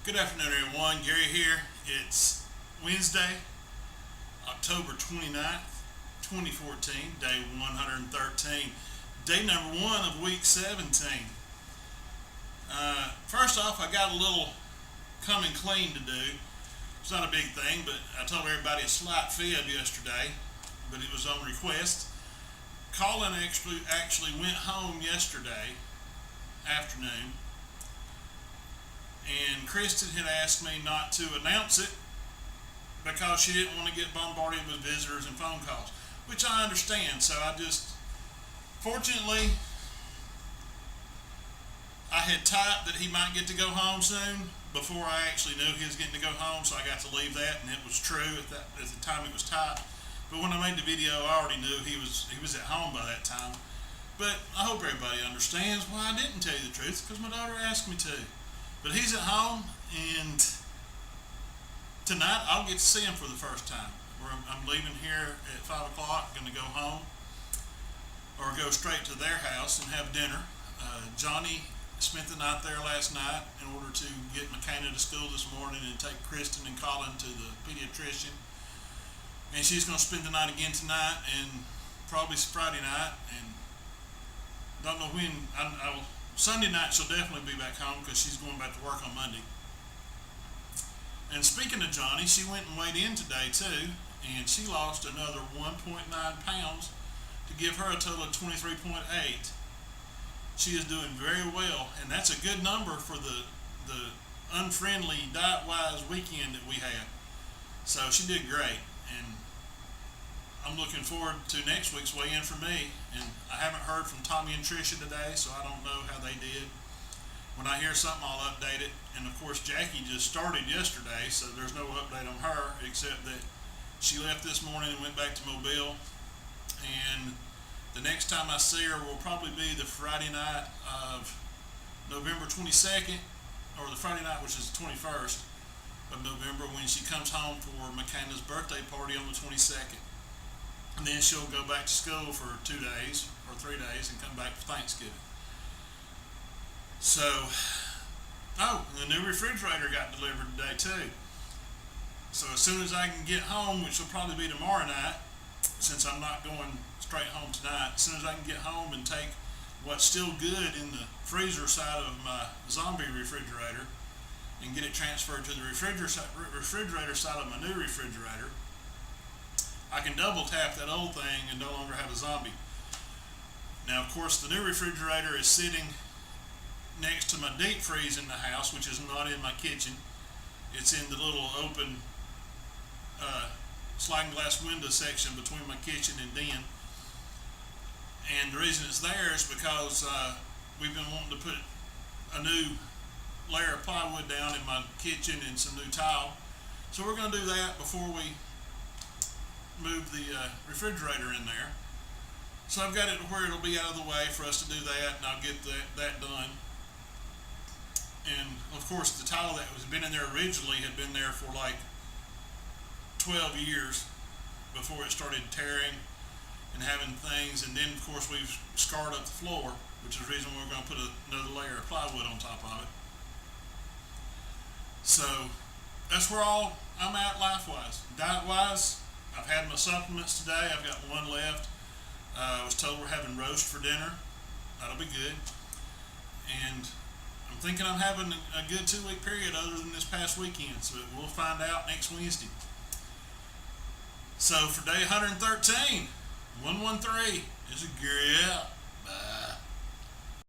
Good afternoon, everyone. Gary here. It's Wednesday, October 29th, 2014, day 113, day number one of week 17. First off, I got a little coming clean to do. It's not a big thing, but I told everybody a slight fib yesterday, but it was on request. Colin actually went home yesterday afternoon, and Kristen had asked me not to announce it because she didn't want to get bombarded with visitors and phone calls, which I understand. So fortunately, I had typed that he might get to go home soon before I actually knew he was getting to go home, so I got to leave that, and it was true at the time it was typed. But when I made the video, I already knew he was at home by that time. But I hope everybody understands why I didn't tell you the truth, because my daughter asked me to. But he's at home, and tonight I'll get to see him for the first time. I'm leaving here at 5 o'clock, going to go home, or go straight to their house and have dinner. Johnny spent the night there last night in order to get McKenna to school this morning and take Kristen and Colin to the pediatrician. And she's going to spend the night again tonight and probably Friday night, and don't know when. Sunday night she'll definitely be back home because she's going back to work on Monday. And speaking of Johnny, she went and weighed in today too, and she lost another 1.9 pounds to give her a total of 23.8. She is doing very well, and that's a good number for the unfriendly diet-wise weekend that we had. So she did great, and I'm looking forward to next week's weigh-in for me. And I haven't heard from Tommy and Tricia today, so I don't know how they did. When I hear something, I'll update it. And of course, Jackie just started yesterday, so there's no update on her except that she left this morning and went back to Mobile. And the next time I see her will probably be the Friday night of November 22nd, or the Friday night, which is the 21st of November, when she comes home for McKenna's birthday party on the 22nd. And then she'll go back to school for 2 days or 3 days and come back for Thanksgiving. So, the new refrigerator got delivered today too. So as soon as I can get home, which will probably be tomorrow night, since I'm not going straight home tonight, as soon as I can get home and take what's still good in the freezer side of my zombie refrigerator and get it transferred to the refrigerator side of my new refrigerator, I can double tap that old thing and no longer have a zombie. Now, of course, the new refrigerator is sitting next to my deep freeze in the house, which is not in my kitchen. It's in the little open sliding glass window section between my kitchen and den. And the reason it's there is because we've been wanting to put a new layer of plywood down in my kitchen and some new tile. So we're going to do that before we move the refrigerator in there. So I've got it where it'll be out of the way for us to do that, and I'll get that done. And of course, the tile that was been in there originally had been there for like 12 years before it started tearing and having things. And then of course we've scarred up the floor, which is the reason we're going to put another layer of plywood on top of it. So that's where I'm at life-wise. Diet-wise, I've had my supplements today. I've got one left. I was told we're having roast for dinner. That'll be good. And I'm thinking I'm having a good 2-week period other than this past weekend. So we'll find out next Wednesday. So for day 113, 113, is a Gary out. Bye.